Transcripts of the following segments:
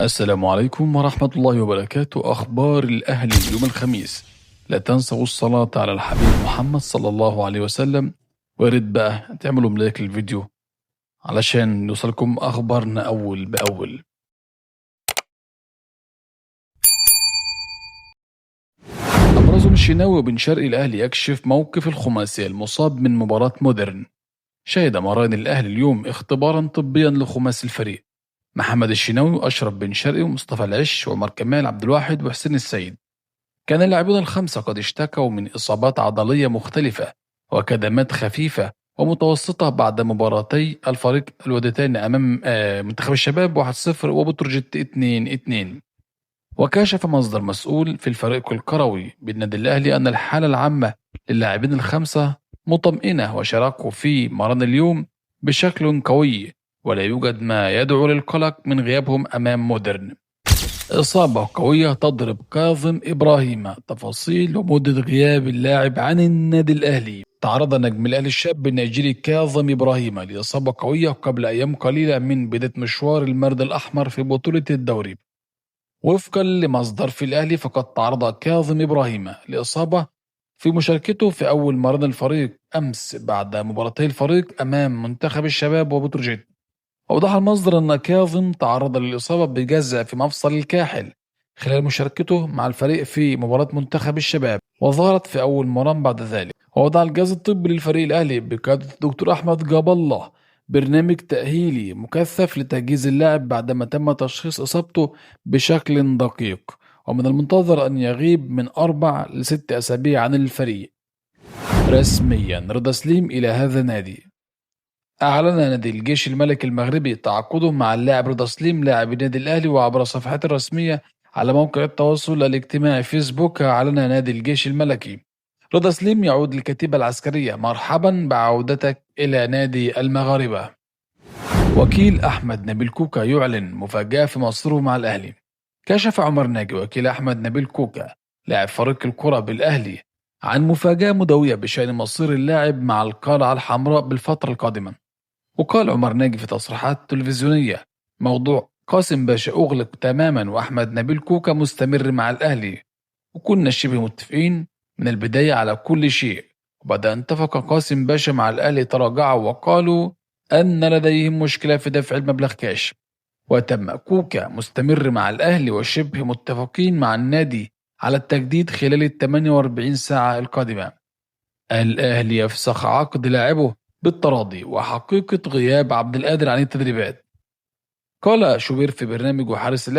السلام عليكم ورحمة الله وبركاته. أخبار الأهلي يوم الخميس. لا تنسوا الصلاة على الحبيب محمد صلى الله عليه وسلم. وياريت بقى تعملوا ملاك للفيديو علشان يوصلكم أخبارنا أول بأول. أبرزهم الشناوي وبن شرقي. الأهلي يكشف موقف الخماسي المصاب من مباراة مودرن. شهد مران الأهلي اليوم اختبارا طبيا لخماسي الفريق: محمد الشناوي وأشرف بن شرقي ومصطفى العش وعمر كمال عبد الواحد وحسين السيد. كان اللاعبون الخمسة قد اشتكوا من إصابات عضلية مختلفة وكدمات خفيفة ومتوسطة بعد مباراتي الفريق الوديتين أمام منتخب الشباب 1-0 وبتروجيت 2-2. وكشف مصدر مسؤول في الفريق الكروي بالنادي الأهلي أن الحالة العامة للاعبين الخمسة مطمئنة وشاركوا في مران اليوم بشكل قوي، ولا يوجد ما يدعو للقلق من غيابهم أمام مودرن. إصابة قوية تضرب كاظم إبراهيم. تفاصيل ومدة غياب اللاعب عن النادي الأهلي. تعرض نجم الأهلي الشاب النيجيري كاظم إبراهيم لإصابة قوية قبل أيام قليلة من بداية مشوار المرد الأحمر في بطولة الدوري. وفقا لمصدر في الأهلي، فقد تعرض كاظم إبراهيم لإصابة في مشاركته في أول مران الفريق أمس بعد مباراتي الفريق أمام منتخب الشباب وبتروجيت. أوضح المصدر أن كاظم تعرض للإصابة بجزع في مفصل الكاحل خلال مشاركته مع الفريق في مباراة منتخب الشباب، وظهرت في أول مران بعد ذلك. ووضع الجهاز الطبي للفريق الأهلي بقيادة الدكتور أحمد جاب الله برنامج تأهيلي مكثف لتجهيز اللاعب بعدما تم تشخيص إصابته بشكل دقيق، ومن المنتظر أن يغيب من 4 ل6 أسابيع عن الفريق. رسميا رضا سليم إلى هذا النادي. أعلن نادي الجيش الملكي المغربي تعاقده مع اللاعب رضا سليم لاعب النادي الأهلي، وعبر صفحته الرسمية على موقع التواصل الاجتماعي فيسبوك أعلن نادي الجيش الملكي: رضا سليم يعود للكتيبة العسكرية، مرحبا بعودتك إلى نادي المغاربة. وكيل أحمد نبيل كوكا يعلن مفاجأة في مصيره مع الأهلي. كشف عمر ناجي وكيل أحمد نبيل كوكا لاعب فريق الكرة بالأهلي عن مفاجأة مدوية بشأن مصير اللاعب مع القلعة الحمراء بالفترة القادمة. وقال عمر ناجي في تصريحات تلفزيونية: موضوع قاسم باشا أغلق تماما، وأحمد نبيل كوكا مستمر مع الأهلي، وكنا شبه متفقين من البداية على كل شيء. وبعد أن اتفق قاسم باشا مع الأهلي تراجعوا وقالوا أن لديهم مشكلة في دفع المبلغ كاش، وتم كوكا مستمر مع الأهلي وشبه متفقين مع النادي على التجديد خلال 48 ساعة القادمة. الأهلي يفسخ عقد لاعبه بالتراضي وحقيقة غياب عبد القادر عن التدريبات. قال شوبير في برنامج حارس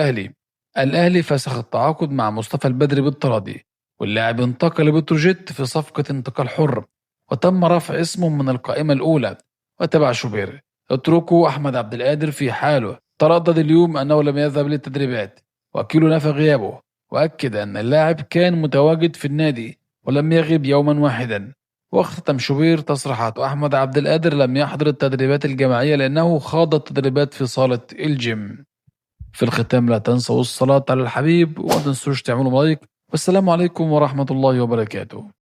الأهلي فسخ التعاقد مع مصطفى البدري بالتراضي، واللاعب انتقل لبتروجيت في صفقة انتقال حر، وتم رفع اسمه من القائمة الأولى. وتبع شوبير: اتركوا أحمد عبد القادر في حاله. تردد اليوم أنه لم يذهب للتدريبات، وكيله نفى غيابه، وأكد أن اللاعب كان متواجد في النادي ولم يغب يوما واحدا. واختتم شوبير تصريحاته: أحمد عبد القادر لم يحضر التدريبات الجماعية لأنه خاض التدريبات في صالة الجيم. في الختام، لا تنسوا الصلاة على الحبيب وما تنسوش تعملوا لايك. والسلام عليكم ورحمة الله وبركاته.